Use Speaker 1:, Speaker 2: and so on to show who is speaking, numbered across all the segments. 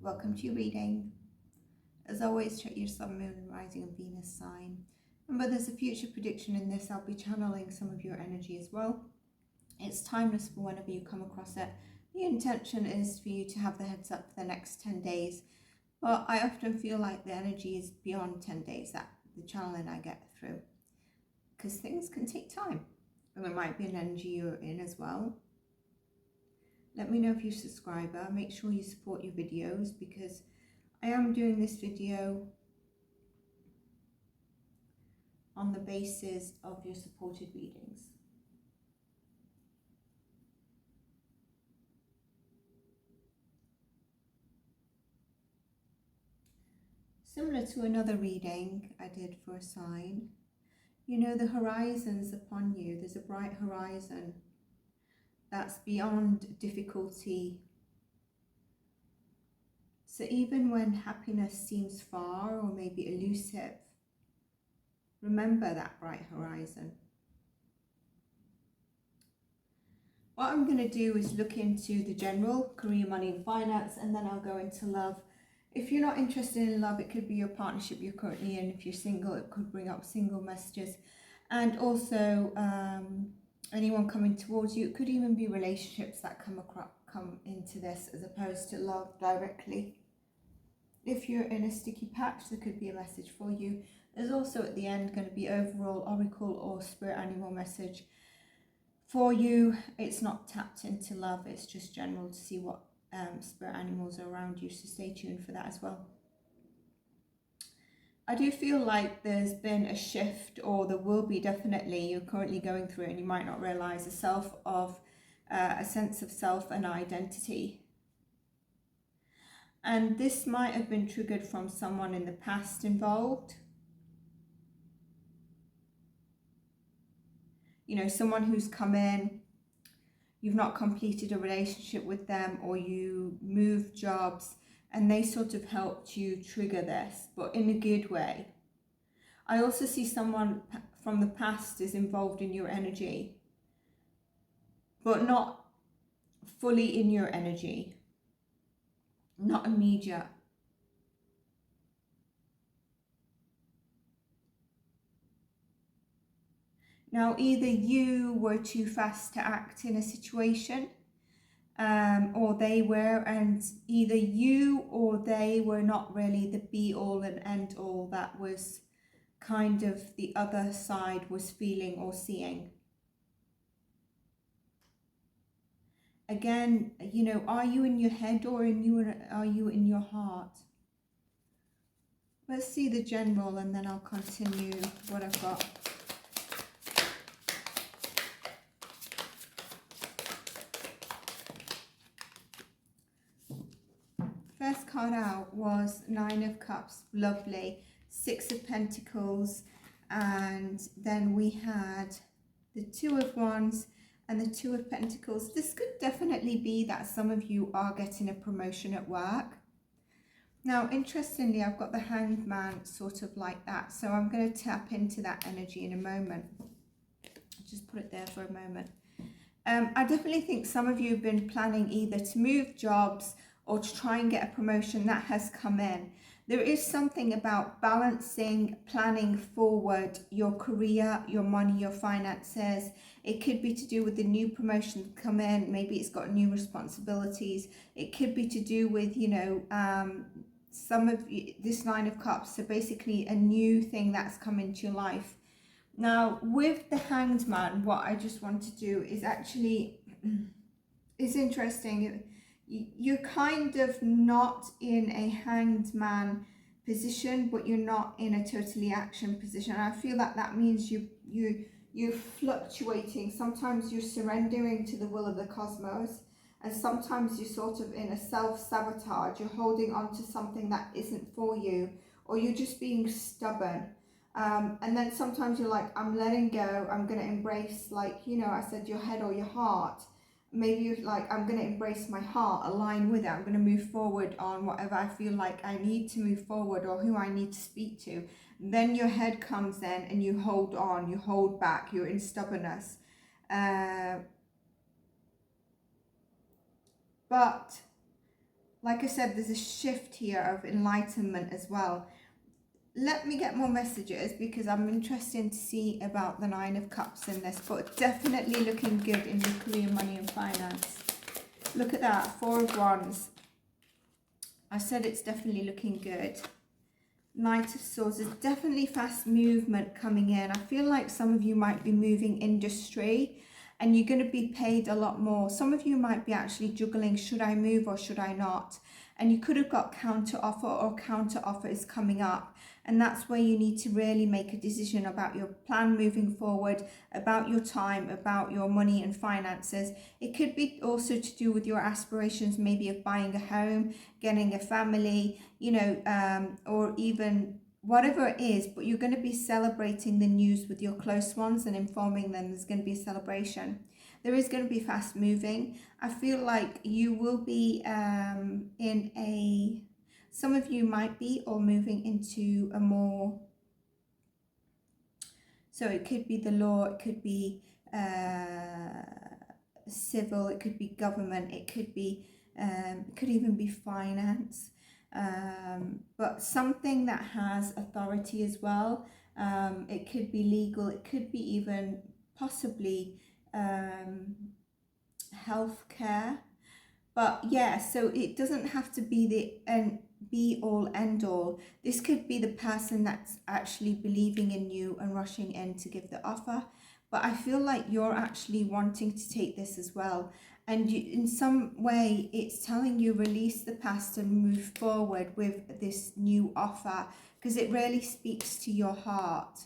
Speaker 1: welcome to your reading. As always, check your sun, moon, and rising and Venus sign. Remember, there's a future prediction in this. I'll be channeling some of your energy as well. It's timeless for whenever you come across it. The intention is for you to have the heads up for the next 10 days. But I often feel like the energy is beyond 10 days, that the channeling I get through. Because things can take time. And there might be an energy you're in as well. Let me know if you're a subscriber. Make sure you support your videos, because I am doing this video on the basis of your supported readings. Similar to another reading I did for a sign, you know, the horizon's upon you. There's a bright horizon that's beyond difficulty. So even when happiness seems far or maybe elusive, remember that bright horizon. What I'm going to do is look into the general career, money and finance, and then I'll go into love. If you're not interested in love, it could be your partnership you're currently in. If you're single, it could bring up single messages. And also anyone coming towards you. It could even be relationships that come into this, as opposed to love directly. If you're in a sticky patch, there could be a message for you. There's also at the end going to be overall oracle or spirit animal message for you. It's not tapped into love, it's just general to see what spirit animals are around you, so stay tuned for that as well. I do feel like there's been a shift, or there will be definitely, you're currently going through it and you might not realise, a sense of self and identity. And this might have been triggered from someone in the past involved. You know, someone who's come in, you've not completed a relationship with them, or you moved jobs and they sort of helped you trigger this, but in a good way. I also see someone from the past is involved in your energy, but not fully in your energy, not immediate. Now, either you were too fast to act in a situation, or they were, and either you or they were not really the be-all and end-all that was kind of the other side was feeling or seeing. Again, you know, are you in your head or are you in your heart? Let's see the general and then I'll continue what I've got. First card out was Nine of Cups, lovely. Six of Pentacles, and then we had the Two of Wands and the Two of Pentacles. This could definitely be that some of you are getting a promotion at work. Now, interestingly, I've got the Hanged Man sort of like that, so I'm going to tap into that energy in a moment. Just put it there for a moment. I definitely think some of you have been planning either to move jobs or to try and get a promotion that has come in. There is something about balancing, planning forward your career, your money, your finances. It could be to do with the new promotion to come in. Maybe it's got new responsibilities. It could be to do with, you know, some of this Nine of Cups. So basically a new thing that's come into your life. Now, with the Hanged Man, what I just want to do is actually, it's interesting. You're kind of not in a Hanged Man position, but you're not in a totally action position. I feel that that means you're fluctuating. Sometimes you're surrendering to the will of the cosmos, and sometimes you're sort of in a self-sabotage. You're holding on to something that isn't for you, or you're just being stubborn. And then sometimes you're like, I'm letting go. I'm going to embrace, like, you know, I said your head or your heart. Maybe you're like, I'm going to embrace my heart, align with it. I'm going to move forward on whatever I feel like I need to move forward, or who I need to speak to. Then your head comes in and you hold on, you hold back, you're in stubbornness. But like I said, there's a shift here of enlightenment as well. Let me get more messages because I'm interested to see about the Nine of Cups in this, but definitely looking good in your career, money and finance. Look at that, Four of Wands. I said it's definitely looking good. Knight of Swords, there's definitely fast movement coming in. I feel like some of you might be moving industry and you're going to be paid a lot more. Some of you might be actually juggling, should I move or should I not? And you could have got counter offer or counter offer is coming up. And that's where you need to really make a decision about your plan moving forward, about your time, about your money and finances. It could be also to do with your aspirations, maybe of buying a home, getting a family, you know, or even whatever it is, but you're going to be celebrating the news with your close ones and informing them there's going to be a celebration. There is going to be fast moving. I feel like you will be in a, some of you might be, or moving into a more, so it could be the law, it could be civil, it could be government, it could be, it could even be finance. But something that has authority as well. It could be legal, it could be even possibly healthcare. But yeah, so it doesn't have to be the be all end all. This could be the person that's actually believing in you and rushing in to give the offer. But I feel like you're actually wanting to take this as well. And you, in some way, it's telling you release the past and move forward with this new offer, because it really speaks to your heart.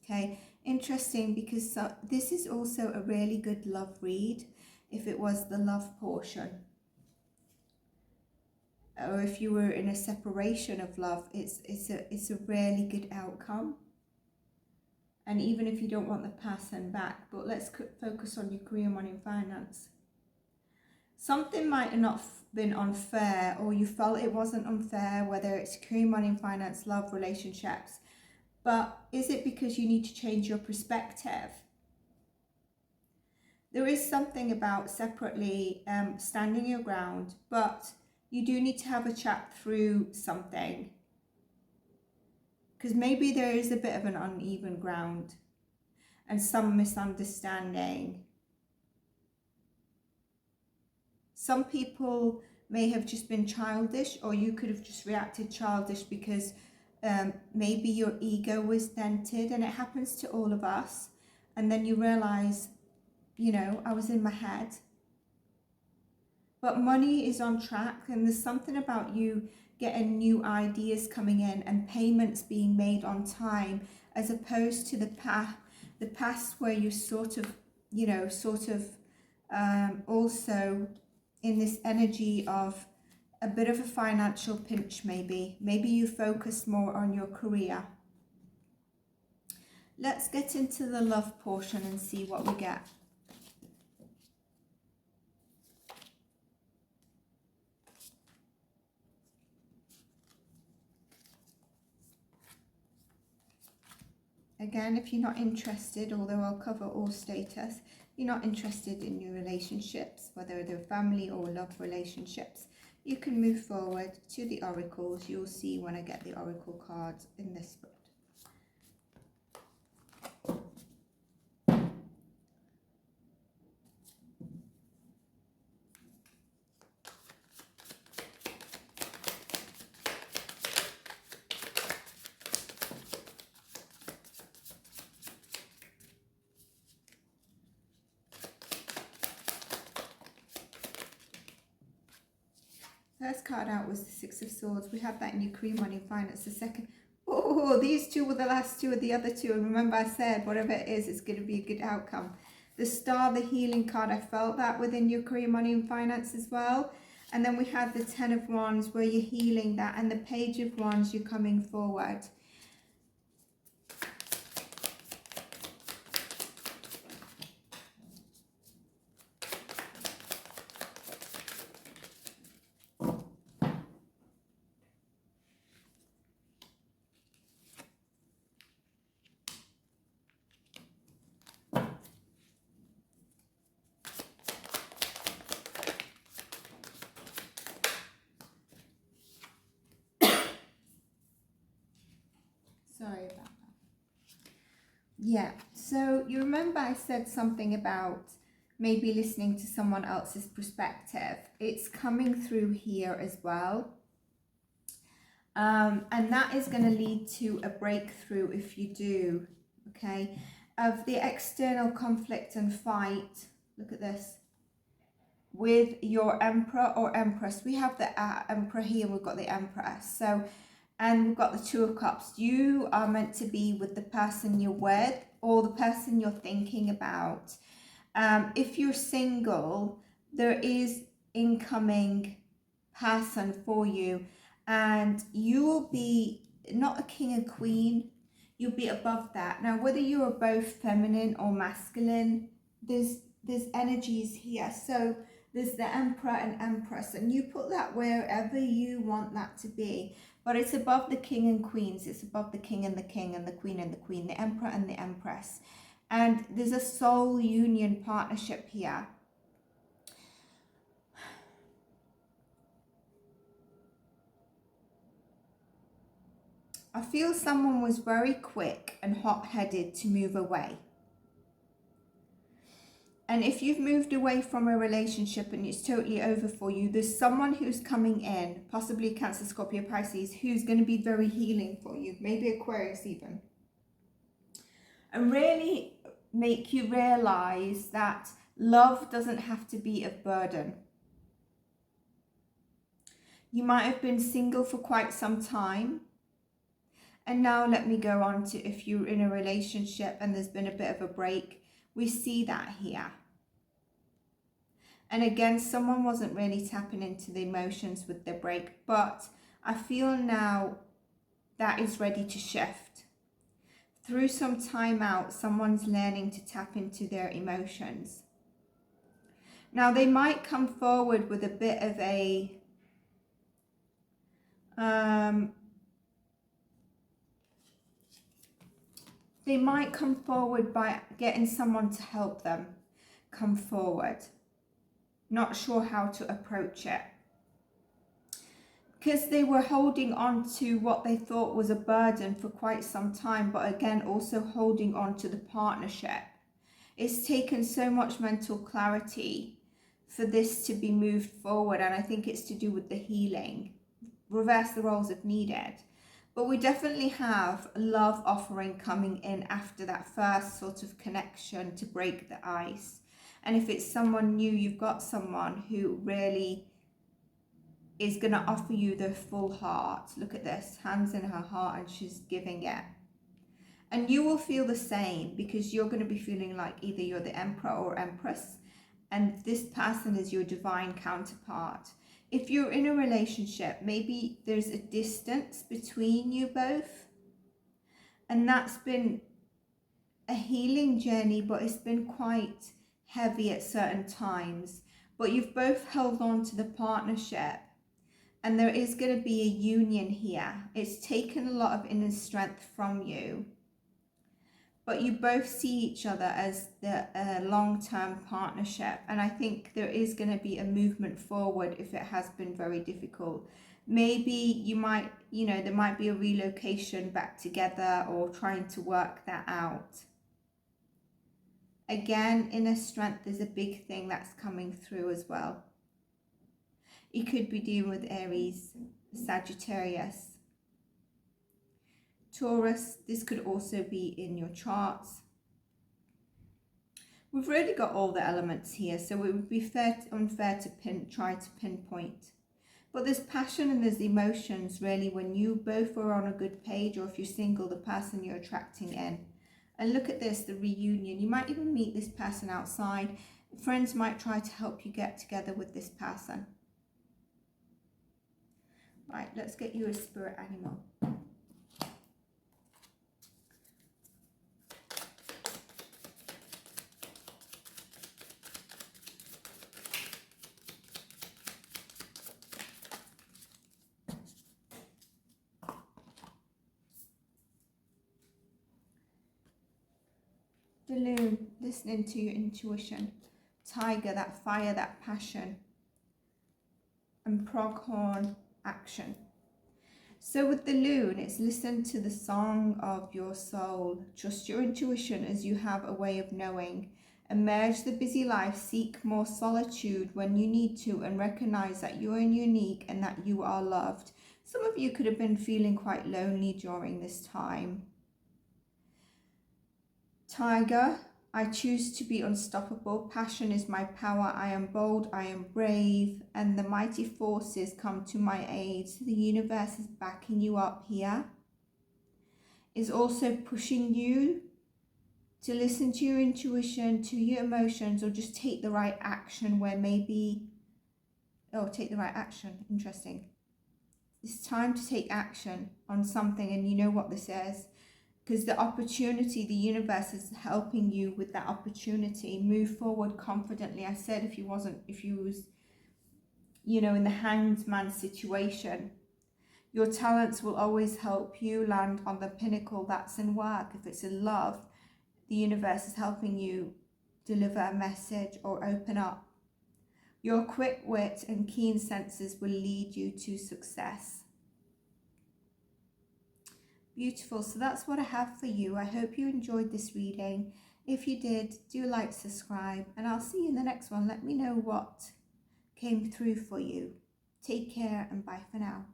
Speaker 1: Okay, interesting, because this is also a really good love read if it was the love portion. Or if you were in a separation of love, it's a really good outcome. And even if you don't want the past, send back. But let's focus on your career, money and finance. Something might have not been unfair, or you felt it wasn't unfair, whether it's career, money and finance, love, relationships. But is it because you need to change your perspective? There is something about separately standing your ground, but you do need to have a chat through something. Because maybe there is a bit of an uneven ground and some misunderstanding. Some people may have just been childish, or you could have just reacted childish because maybe your ego was dented, and it happens to all of us. And then you realize, you know, I was in my head. But money is on track, and there's something about you getting new ideas coming in and payments being made on time, as opposed to the past where you sort of, you know, also in this energy of a bit of a financial pinch. Maybe you focus more on your career. Let's get into the love portion and see what we get. Again, if you're not interested, although I'll cover all status, you're not interested in your relationships, whether they're family or love relationships, you can move forward to the oracles. You'll see when I get the oracle cards in this book. First card out was the Six of Swords. We have that in your career, money and finance. The second, oh, these two were the last two of the other two. And remember I said, whatever it is, it's going to be a good outcome. The Star, the healing card, I felt that within your career, money and finance as well. And then we have the Ten of Wands where you're healing that. And the Page of Wands, you're coming forward. Yeah, so you remember I said something about maybe listening to someone else's perspective. It's coming through here as well. And that is going to lead to a breakthrough if you do, okay? Of the external conflict and fight, look at this, with your Emperor or Empress. We have the Emperor here, we've got the Empress. So, and we've got the Two of Cups. You are meant to be with the person you're with or the person you're thinking about. If you're single, there is incoming person for you, and you will be not a king and queen, you'll be above that. Now, whether you are both feminine or masculine, there's energies here. So there's the Emperor and Empress, and you put that wherever you want that to be. But it's above the king and queens. It's above the king and the king and the queen and the queen, the Emperor and the Empress. And there's a soul union partnership here. I feel someone was very quick and hot-headed to move away. And if you've moved away from a relationship and it's totally over for you, there's someone who's coming in, possibly Cancer, Scorpio, Pisces, who's going to be very healing for you, maybe Aquarius even. And really make you realize that love doesn't have to be a burden. You might have been single for quite some time. And now let me go on to if you're in a relationship and there's been a bit of a break. We see that here. And again, someone wasn't really tapping into the emotions with their break, but I feel now that is ready to shift. Through some time out, someone's learning to tap into their emotions. Now, they might come forward with a bit of a they might come forward by getting someone to help them come forward. Not sure how to approach it. Because they were holding on to what they thought was a burden for quite some time, but again, also holding on to the partnership. It's taken so much mental clarity for this to be moved forward, and I think it's to do with the healing. Reverse the roles if needed. But we definitely have a love offering coming in after that first sort of connection to break the ice. And if it's someone new, you've got someone who really is going to offer you their full heart. Look at this, hands in her heart, and she's giving it. And you will feel the same, because you're going to be feeling like either you're the Emperor or Empress, and this person is your divine counterpart. If you're in a relationship, maybe there's a distance between you both, and that's been a healing journey, but it's been quite heavy at certain times. But you've both held on to the partnership, and there is going to be a union here. It's taken a lot of inner strength from you, but you both see each other as the long-term partnership. And I think there is going to be a movement forward if it has been very difficult. Maybe you might, there might be a relocation back together or trying to work that out. Again, inner strength is a big thing that's coming through as well. You could be dealing with Aries, Sagittarius, Taurus. This could also be in your charts. We've really got all the elements here, so it would be unfair to try to pinpoint. But there's passion and there's emotions really when you both are on a good page, or if you're single, the person you're attracting in. And look at this, the reunion. You might even meet this person outside. Friends might try to help you get together with this person. Right, let's get you a spirit animal. The Loon, listening to your intuition. Tiger, that fire, that passion. And Pronghorn, action. So with the Loon, it's listen to the song of your soul. Trust your intuition as you have a way of knowing. Emerge the busy life, seek more solitude when you need to, and recognize that you are unique and that you are loved. Some of you could have been feeling quite lonely during this time. Tiger, I choose to be unstoppable. Passion is my power. I am bold, I am brave, and the mighty forces come to my aid. So the universe is backing you up here. Is also pushing you to listen to your intuition, to your emotions, or just take the right action where maybe, take the right action, interesting. It's time to take action on something, and you know what this is, because the opportunity, the universe is helping you with that opportunity. Move forward confidently. I said if you was, in the hanged man situation, your talents will always help you land on the pinnacle. That's in work. If it's in love, the universe is helping you deliver a message or open up. Your quick wit and keen senses will lead you to success. Beautiful. So that's what I have for you. I hope you enjoyed this reading. If you did, do like, subscribe, and I'll see you in the next one. Let me know what came through for you. Take care and bye for now.